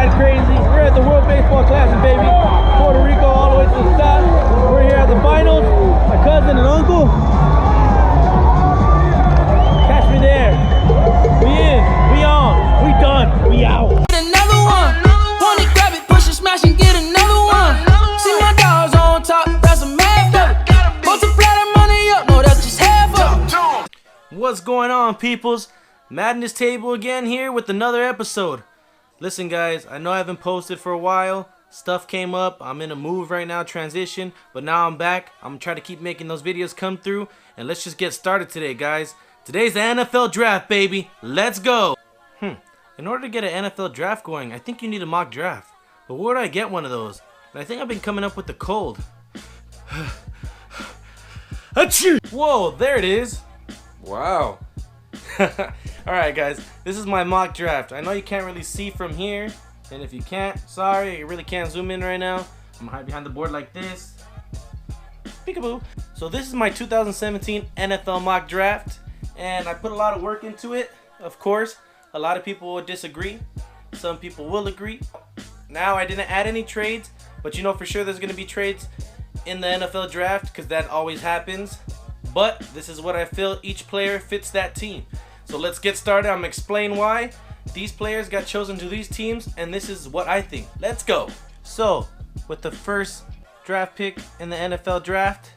mad crazy. We're at the World Baseball Classic, baby. Puerto Rico all the way to the top. We're here at the finals. My cousin and uncle. Catch me there. We in. We on. We done. We out. Get another one. Want it, grab it, push it, smash and get another one. See my dogs on top. That's a math up. Multiply that money up. No, that's just half up. What's going on, peoples? Madness Table again here with another episode. Listen, guys, I know I haven't posted for a while. Stuff came up. I'm in a move right now, transition, but now I'm back. I'm gonna try to keep making those videos come through, and let's just get started today, guys. Today's the NFL draft, baby. Let's go. In order to get an NFL draft going, I think you need a mock draft. But where do I get one of those? And I think I've been coming up with the cold. Achoo! Whoa, there it is. Wow. Alright, guys, this is my mock draft. I know you can't really see from here, and if you can't, sorry, you really can't zoom in right now. I'm gonna hide behind the board like this. Peekaboo. So this is my 2017 NFL mock draft, and I put a lot of work into it. Of course, a lot of people will disagree. Some people will agree. Now, I didn't add any trades, but you know for sure there's gonna be trades in the NFL draft because that always happens. But this is what I feel each player fits that team. So let's get started. I'm gonna explain why these players got chosen to these teams, and this is what I think. Let's go. So with the first draft pick in the NFL draft,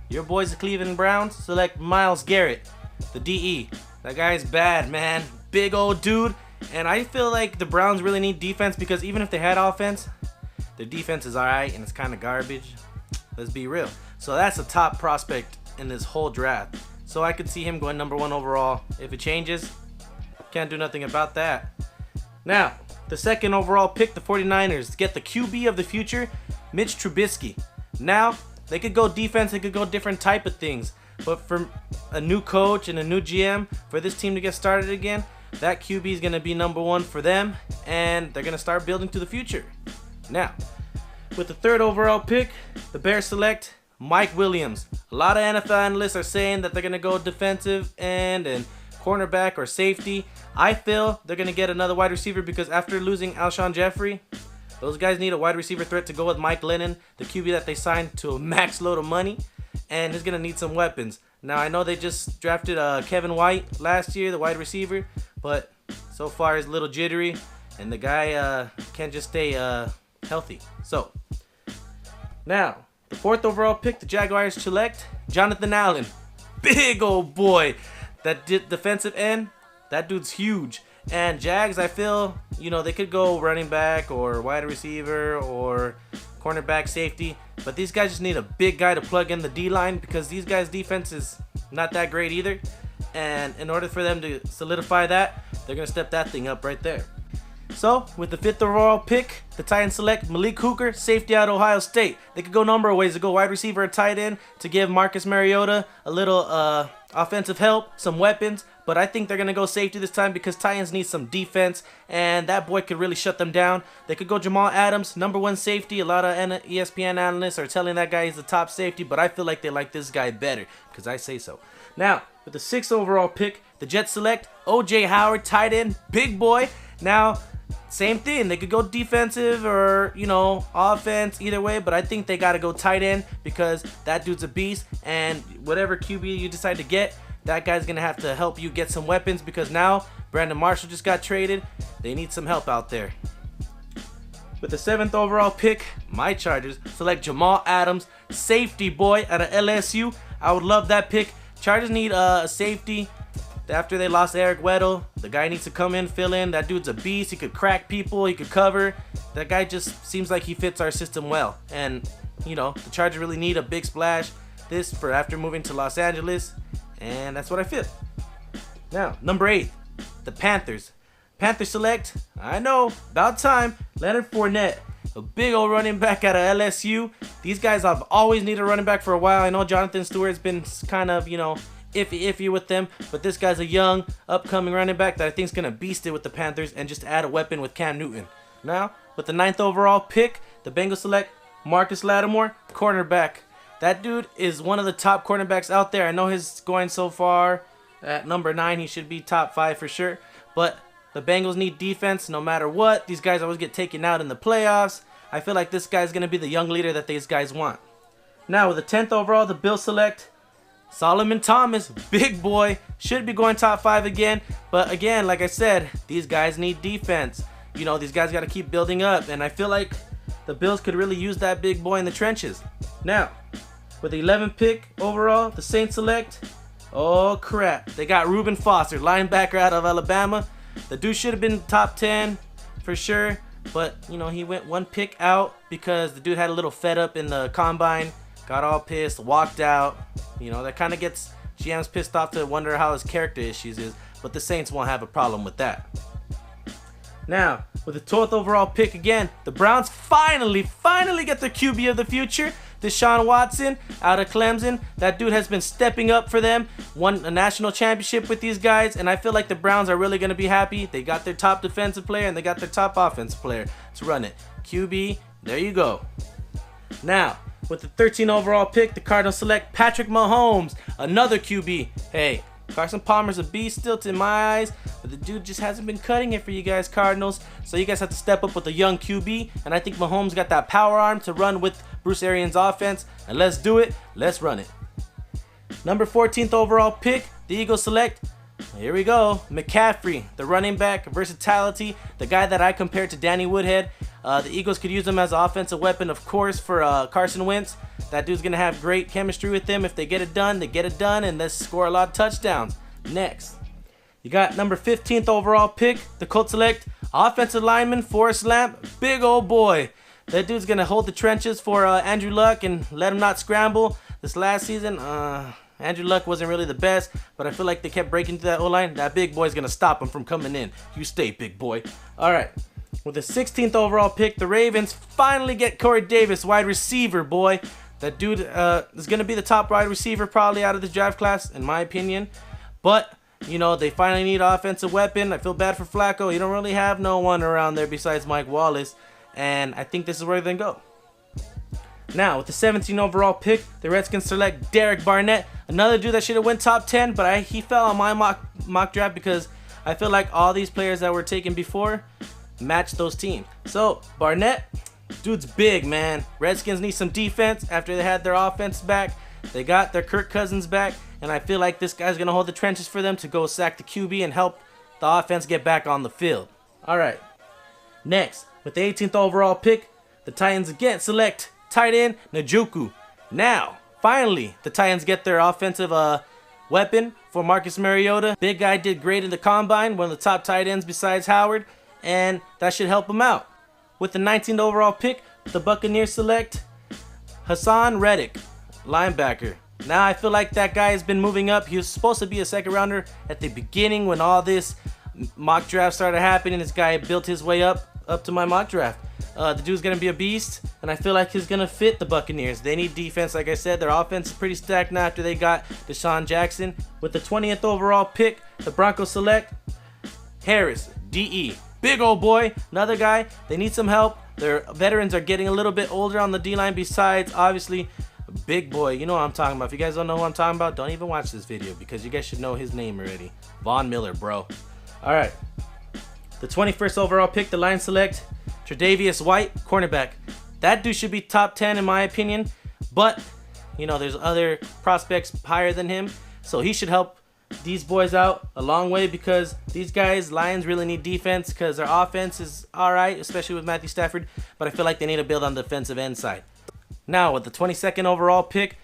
your boys the Cleveland Browns select Myles Garrett, the DE. That guy's bad, man. Big old dude. And I feel like the Browns really need defense because even if they had offense, their defense is alright and it's kind of garbage. Let's be real. So that's a top prospect in this whole draft. So I could see him going #1 overall. If it changes, can't do nothing about that. Now, the second overall pick, the 49ers get the QB of the future, Mitch Trubisky. Now, they could go defense, they could go different type of things. But for a new coach and a new GM, for this team to get started again, that QB is going to be #1 for them, and they're going to start building to the future. Now, with the third overall pick, the Bears select Mike Williams. A lot of NFL analysts are saying that they're going to go defensive end and cornerback or safety. I feel they're going to get another wide receiver because after losing Alshon Jeffrey, those guys need a wide receiver threat to go with Mike Lennon, the QB that they signed to a max load of money, and he's going to need some weapons. Now, I know they just drafted Kevin White last year, the wide receiver, but so far he's a little jittery, and the guy can't just stay healthy. So, now, the fourth overall pick, the Jaguars select Jonathan Allen. Big old boy. That defensive end, that dude's huge. And Jags, I feel, you know, they could go running back or wide receiver or cornerback, safety. But these guys just need a big guy to plug in the D-line because these guys' defense is not that great either. And in order for them to solidify that, they're going to step that thing up right there. So, with the fifth overall pick, the Titans select Malik Hooker, safety out of Ohio State. They could go a number of ways. They go wide receiver or tight end to give Marcus Mariota a little offensive help, some weapons. But I think they're going to go safety this time because Titans need some defense, and that boy could really shut them down. They could go Jamal Adams, #1 safety. A lot of ESPN analysts are telling that guy he's the top safety, but I feel like they like this guy better because I say so. Now, with the sixth overall pick, the Jets select O.J. Howard, tight end, big boy. Now, same thing. They could go defensive or, you know, offense, either way. But I think they got to go tight end because that dude's a beast. And whatever QB you decide to get, that guy's going to have to help you get some weapons because now Brandon Marshall just got traded. They need some help out there. With the seventh overall pick, my Chargers select Jamal Adams, safety boy out of LSU. I would love that pick. Chargers need a safety. After they lost Eric Weddle, the guy needs to come in, fill in. That dude's a beast. He could crack people. He could cover. That guy just seems like he fits our system well. And, you know, the Chargers really need a big splash. This for after moving to Los Angeles. And that's what I feel. Now, number 8, the Panthers. Panthers select, I know, about time, Leonard Fournette. A big old running back out of LSU. These guys have always needed a running back for a while. I know Jonathan Stewart's been kind of, you know, iffy with them, but this guy's a young, upcoming running back that I think is going to beast it with the Panthers and just add a weapon with Cam Newton. Now, with the 9th overall pick, the Bengals select Marcus Lattimore, cornerback. That dude is one of the top cornerbacks out there. I know he's going so far at number 9. He should be top 5 for sure, but the Bengals need defense no matter what. These guys always get taken out in the playoffs. I feel like this guy's going to be the young leader that these guys want. Now, with the 10th overall, the Bills select Solomon Thomas. Big boy. Should be going top 5 again. But again, like I said, these guys need defense. You know, these guys got to keep building up. And I feel like the Bills could really use that big boy in the trenches. Now, with the 11th pick overall, the Saints select, oh crap, they got Reuben Foster, linebacker out of Alabama. The dude should have been top 10 for sure, but you know, he went one pick out because the dude had a little fed up in the combine, got all pissed, walked out. You know, that kind of gets GMs pissed off to wonder how his character issues is, but the Saints won't have a problem with that. Now, with the 12th overall pick again, the Browns finally get their QB of the future, Deshaun Watson out of Clemson. That dude has been stepping up for them, won a national championship with these guys, and I feel like the Browns are really going to be happy. They got their top defensive player and they got their top offensive player. Let's run it. QB, there you go. Now, with the 13th overall pick, the Cardinals select Patrick Mahomes, another QB. Hey, Carson Palmer's a beast still in my eyes, but the dude just hasn't been cutting it for you guys, Cardinals. So you guys have to step up with a young QB, and I think Mahomes got that power arm to run with Bruce Arians' offense, and let's do it. Let's run it. Number 14th overall pick, the Eagles select, here we go, McCaffrey, the running back, versatility, the guy that I compared to Danny Woodhead. The Eagles could use him as an offensive weapon, of course, for Carson Wentz. That dude's going to have great chemistry with him. If they get it done, they get it done, and let's score a lot of touchdowns. Next, you got number 15th overall pick, the Colts select offensive lineman Forrest Lamp, big old boy. That dude's going to hold the trenches for Andrew Luck and let him not scramble. This last season, Andrew Luck wasn't really the best, but I feel like they kept breaking through that O-line. That big boy's going to stop him from coming in. You stay, big boy. All right. With the 16th overall pick, the Ravens finally get Corey Davis, wide receiver, boy. That dude is going to be the top wide receiver probably out of the draft class, in my opinion. But, you know, they finally need an offensive weapon. I feel bad for Flacco. You don't really have no one around there besides Mike Wallace. And I think this is where they go. Now, with the 17th overall pick, the Redskins select Derek Barnett. Another dude that should have went top 10, but he fell on my mock draft because I feel like all these players that were taken before match those teams. So, Barnett, dude's big, man. Redskins need some defense after they had their offense back. They got their Kirk Cousins back, and I feel like this guy's going to hold the trenches for them to go sack the QB and help the offense get back on the field. All right. Next, with the 18th overall pick, the Titans again select tight end Njoku. Now, finally, the Titans get their offensive weapon for Marcus Mariota. Big guy did great in the combine, one of the top tight ends besides Howard, and that should help him out. With the 19th overall pick, the Buccaneers select Hassan Reddick, linebacker. Now I feel like that guy has been moving up. He was supposed to be a second rounder at the beginning when all this mock draft started happening. This guy built his way up to my mock draft. The dude's going to be a beast, and I feel like he's going to fit the Buccaneers. They need defense, like I said. Their offense is pretty stacked now after they got Deshaun Jackson. With the 20th overall pick, the Broncos select Harris, DE. Big old boy, another guy. They need some help. Their veterans are getting a little bit older on the D-line besides, obviously, big boy. You know what I'm talking about. If you guys don't know who I'm talking about, don't even watch this video because you guys should know his name already. Von Miller, bro. All right. The 21st overall pick, the Lions select Tre'Davious White, cornerback. That dude should be top 10 in my opinion, but, you know, there's other prospects higher than him, so he should help these boys out a long way because these guys, Lions, really need defense because their offense is all right, especially with Matthew Stafford, but I feel like they need to build on the defensive end side. Now, with the 22nd overall pick,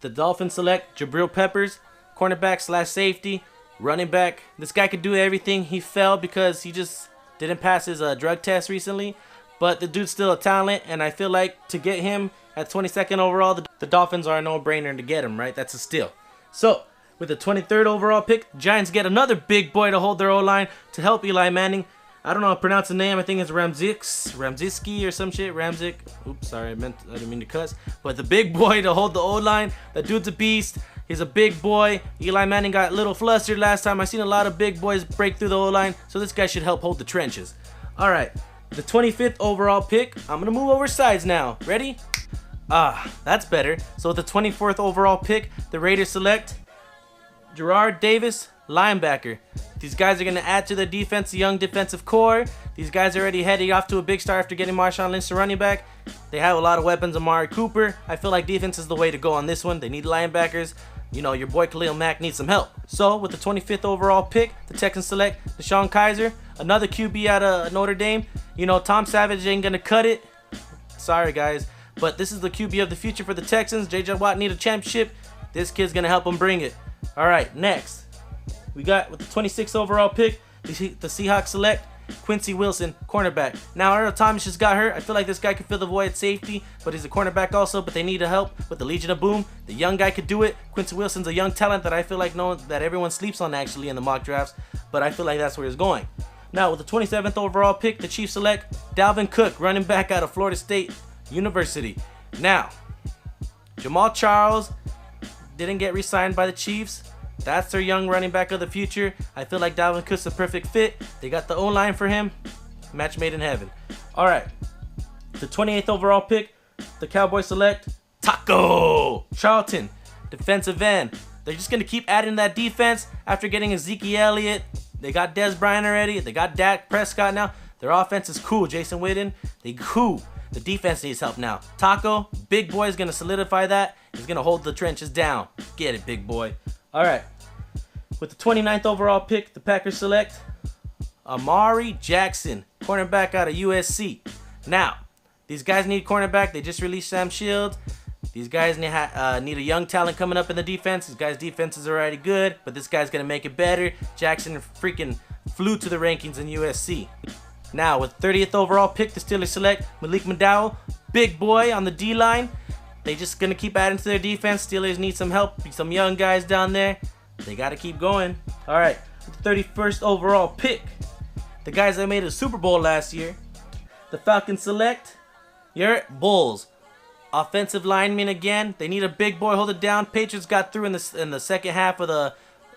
the Dolphins select Jabril Peppers, cornerback / safety, running back. This guy could do everything. He fell because he just didn't pass his drug test recently, but the dude's still a talent, and I feel like to get him at 22nd overall, the Dolphins are a no-brainer to get him, right? That's a steal. So, with the 23rd overall pick, Giants get another big boy to hold their O-line to help Eli Manning. I don't know how to pronounce the name. I think it's Ramczyk or some shit. Ramczyk. Oops, sorry, I didn't mean to cuss. But the big boy to hold the O-line. That dude's a beast. He's a big boy. Eli Manning got a little flustered last time. I've seen a lot of big boys break through the O-line, so this guy should help hold the trenches. All right, the 25th overall pick. I'm going to move over sides now. Ready? That's better. So with the 24th overall pick, the Raiders select Gerard Davis, linebacker. These guys are going to add to their defense, the young defensive core. These guys are already heading off to a big start after getting Marshawn Lynch to running back. They have a lot of weapons. Amari Cooper. I feel like defense is the way to go on this one. They need linebackers. You know, your boy Khalil Mack needs some help. So, with the 25th overall pick, the Texans select DeShone Kizer, another QB out of Notre Dame. You know, Tom Savage ain't going to cut it. Sorry, guys. But this is the QB of the future for the Texans. J.J. Watt need a championship. This kid's going to help him bring it. All right, next. We got, with the 26th overall pick, the Seahawks select Quincy Wilson, cornerback. Now, Earl Thomas just got hurt. I feel like this guy could fill the void at safety, but he's a cornerback also, but they need help with the Legion of Boom. The young guy could do it. Quincy Wilson's a young talent that I feel like that everyone sleeps on actually in the mock drafts, but I feel like that's where he's going. Now, with the 27th overall pick, the Chiefs select Dalvin Cook, running back out of Florida State University. Now, Jamal Charles didn't get re-signed by the Chiefs. That's their young running back of the future. I feel like Dalvin Cook's a perfect fit. They got the O-line for him. Match made in heaven. All right. The 28th overall pick, the Cowboys select Taco Charlton, defensive end. They're just going to keep adding that defense after getting Ezekiel Elliott. They got Dez Bryant already. They got Dak Prescott now. Their offense is cool. Jason Witten, they cool. The defense needs help now. Taco, big boy, is going to solidify that. He's going to hold the trenches down. Get it, big boy. All right. With the 29th overall pick, the Packers select Amari Jackson, cornerback out of USC. Now, these guys need cornerback. They just released Sam Shields. These guys need a young talent coming up in the defense. These guys' defense is already good, but this guy's going to make it better. Jackson freaking flew to the rankings in USC. Now, with 30th overall pick, the Steelers select Malik McDowell, big boy on the D-line. They just going to keep adding to their defense. Steelers need some help, some young guys down there. They got to keep going. All right, with the 31st overall pick, the guys that made a Super Bowl last year, the Falcons select your Bulls. Offensive lineman again. They need a big boy, hold it down. Patriots got through in the second half of the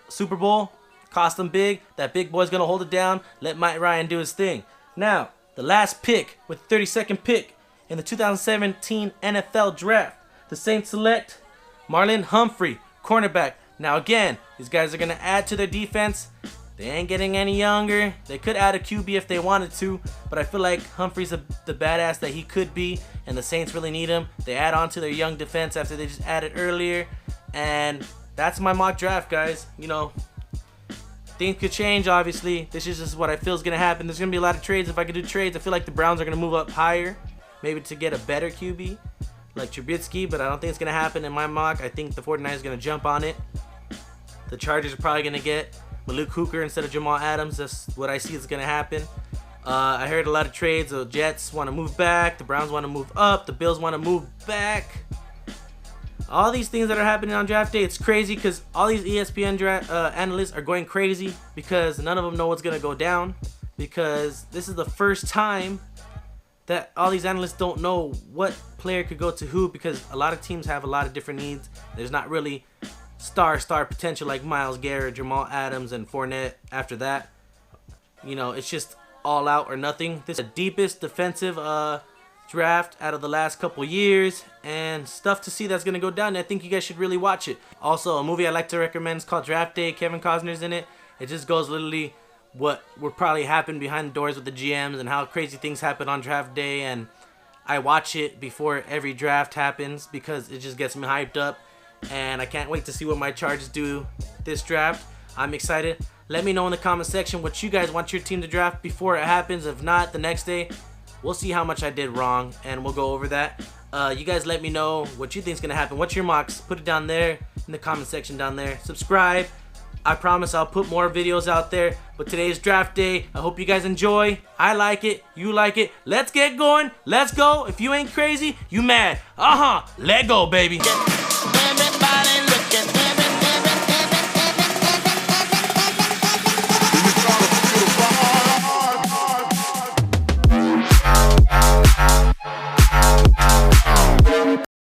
Super Bowl. Cost them big. That big boy's going to hold it down. Let Mike Ryan do his thing. Now, the last pick, with the 32nd pick in the 2017 NFL Draft, the Saints select Marlon Humphrey, cornerback. Now again, these guys are going to add to their defense. They ain't getting any younger. They could add a QB if they wanted to, but I feel like Humphrey's the badass that he could be, and the Saints really need him. They add on to their young defense after they just added earlier, and that's my mock draft, guys. You know, things could change, obviously. This is just what I feel is going to happen. There's going to be a lot of trades. If I could do trades, I feel like the Browns are going to move up higher, maybe to get a better QB, like Trubisky, but I don't think it's going to happen in my mock. I think the 49ers are going to jump on it. The Chargers are probably going to get Malik Hooker instead of Jamal Adams. That's what I see is going to happen. I heard a lot of trades. The Jets want to move back. The Browns want to move up. The Bills want to move back. All these things that are happening on draft day, it's crazy because all these ESPN analysts are going crazy because none of them know what's going to go down, because this is the first time that all these analysts don't know what player could go to who, because a lot of teams have a lot of different needs. There's not really star potential like Myles Garrett, Jamal Adams, and Fournette after that. You know, it's just all out or nothing. This is the deepest defensive draft out of the last couple years, and stuff to see that's going to go down. I think you guys should really watch it. Also, a movie I like to recommend is called Draft Day. Kevin Costner's in it. It just goes literally what would probably happen behind the doors with the GMs and how crazy things happen on draft day, and I watch it before every draft happens because it just gets me hyped up, and I can't wait to see what my Chargers do this draft. I'm excited. Let me know in the comment section what you guys want your team to draft before it happens. If not, the next day, we'll see how much I did wrong, and we'll go over that. You guys let me know what you think is going to happen. What's your mocks? Put it down there in the comment section down there. Subscribe. I promise I'll put more videos out there. But today's draft day. I hope you guys enjoy. I like it. You like it. Let's get going. Let's go. If you ain't crazy, you mad. Let go, baby. Everybody look